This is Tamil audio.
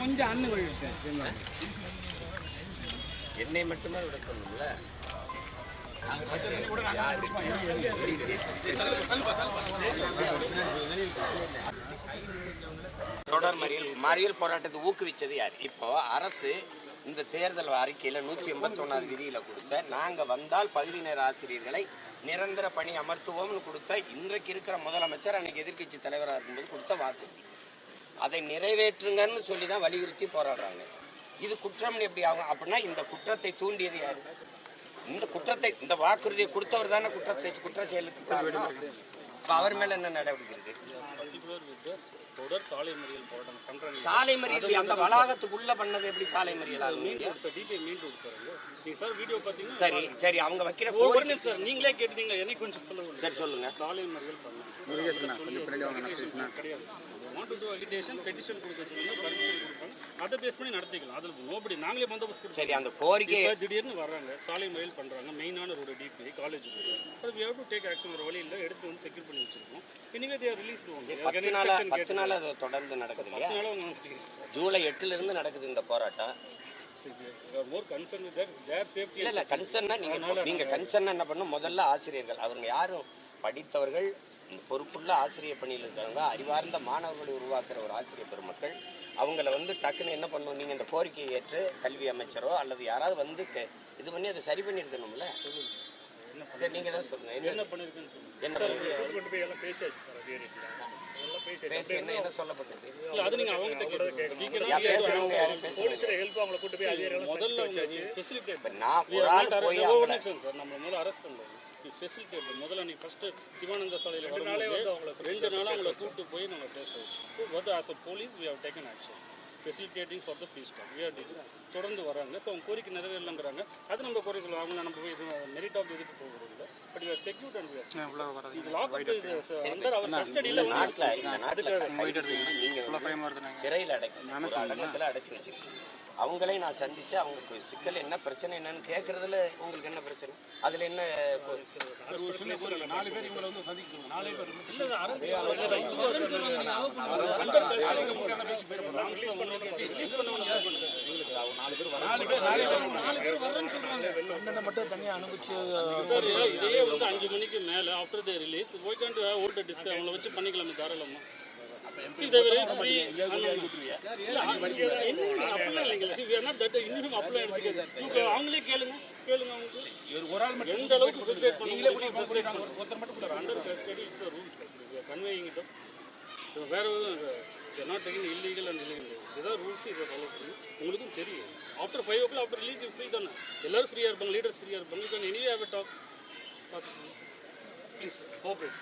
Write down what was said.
கொஞ்சம் அண்ணு விழுட்டேன். என்னை மட்டுமே விட சொன்னோம்ல. தொடர் மறியல் போராட்டத்தை ஊக்குவிச்சது யார்? இப்போ அரசு இந்த தேர்தல் அறிக்கையில 181வது விதியில கொடுத்த நாங்க வந்தால் பகுதி நேர ஆசிரியர்களை நிரந்தர பணி அமர்த்துவோம்னு கொடுத்த இன்றைக்கு இருக்கிற முதலமைச்சர் அன்னைக்கு எதிர்கட்சி தலைவராக இருக்கும்போது கொடுத்த வாக்குறுதி, அதை நிறைவேற்றுங்கன்னு சொல்லி தான் வலியுறுத்தி போராடுறாங்க. இது குற்றம் எப்படி ஆகும் அப்படின்னா இந்த குற்றத்தை தூண்டியது யாரு? இந்த வாக்குறுதியை கொடுத்தவர் தானே குற்ற செயலுக்கு. அவர் மேல என்ன நடவடிக்கை இருக்கு? சாலை மறியல் அந்த வளாகத்துக்குள்ள பண்ணது எப்படி சாலை மறியல் ஆகும்? சரி சரி, அவங்க வைக்கிற நீங்களே கேட்டீங்க, எனக்கு கொஞ்சம் சொல்லுங்க. சரி சொல்லுங்க. சாலை மறியல் சரி, அந்த கோரிக்கை திடீர்னு வர்றாங்க, சாலை மறியல் பண்றாங்க, மெயினான ரோடு டிபி காலேஜ் ஒரு வழி இல்லை, எடுத்து வந்து செக்யூர் பண்ணி வச்சிருக்கோம். இனிமே ரிலீஸ் 10 நாள் அது தொடர்ந்து நடக்குது இல்லையா? ஜூலை 8ல இருந்து நடக்குது இந்த போராட்டம். இல்ல கன்சர்னா நீங்க கன்சர்ன் என்ன பண்ணும்? முதல்ல ஆசிரியர்கள், அவங்க யாரும் படித்தவர்கள், பொறுப்புள்ள ஆசிரியர் பணியில் இருக்கிறவங்க, அறிவார்ந்த மாணவர்களை உருவாக்குற ஒரு ஆசிரியர் பெருமக்கள், அவங்கள வந்து டக்குன்னு என்ன பண்ணணும்? நீங்க இந்த கோரிக்கையை ஏற்று கல்வி அமைச்சரோ அல்லது யாராவது வந்து இது பண்ணி அதை சரி பண்ணிருக்கணும்ல. சரி, நீங்க தான் சொல்லுங்க. என்ன சொல்லப்பட்டது? முதல்ல நீ ஃபர்ஸ்ட் சிவானந்த சாலையில் 2 நாளா அவங்களை கூப்பிட்டு போய் நம்ம பேசுவோம். So what as a police we have taken action facilitating for the peace talk. we are தொடர்ந்து வராங்க. ஸோ அவங்க கோரிக்கை நிறைவேறலங்கிறாங்க. அது நம்ம குறை சொல்லுவோம். அவங்க நம்ம போய் இது மெரிட் ஆஃப் இதுக்கு போகிறது. But you are secured and இது லாக் அப் அண்டர் அவர் கஸ்டடியில் சிறையில் அடைச்சு வச்சிருக்கேன். அவங்களே நான் சந்திச்சு அவங்க சிக்கல் என்ன பிரச்சனை என்னன்னு கேட்கறதுல உங்களுக்கு என்ன பிரச்சனை? அதுல என்ன தனியா அனுப்பிச்சு இதையே வந்து 5 மணிக்கு மேல after the release we can't hold a discussion. அவங்கள வச்சு பண்ணிக்கலாம் தாராளமா. அவங்களே கேளுங்க எந்த அளவுக்கு வேற நாட் இல்லீகல் அண்ட் இல்லீகல் இதுதான் ரூல்ஸ். இதை ஃபாலோ பண்ணி உங்களுக்கும் தெரியும். After 5 o'clock after release free தானே, எல்லாரும் ஃப்ரீயா இருப்பாங்க, லீடர்ஸ் ஃப்ரீயா இருப்பாங்க. Anyway have a talk. Please cooperate.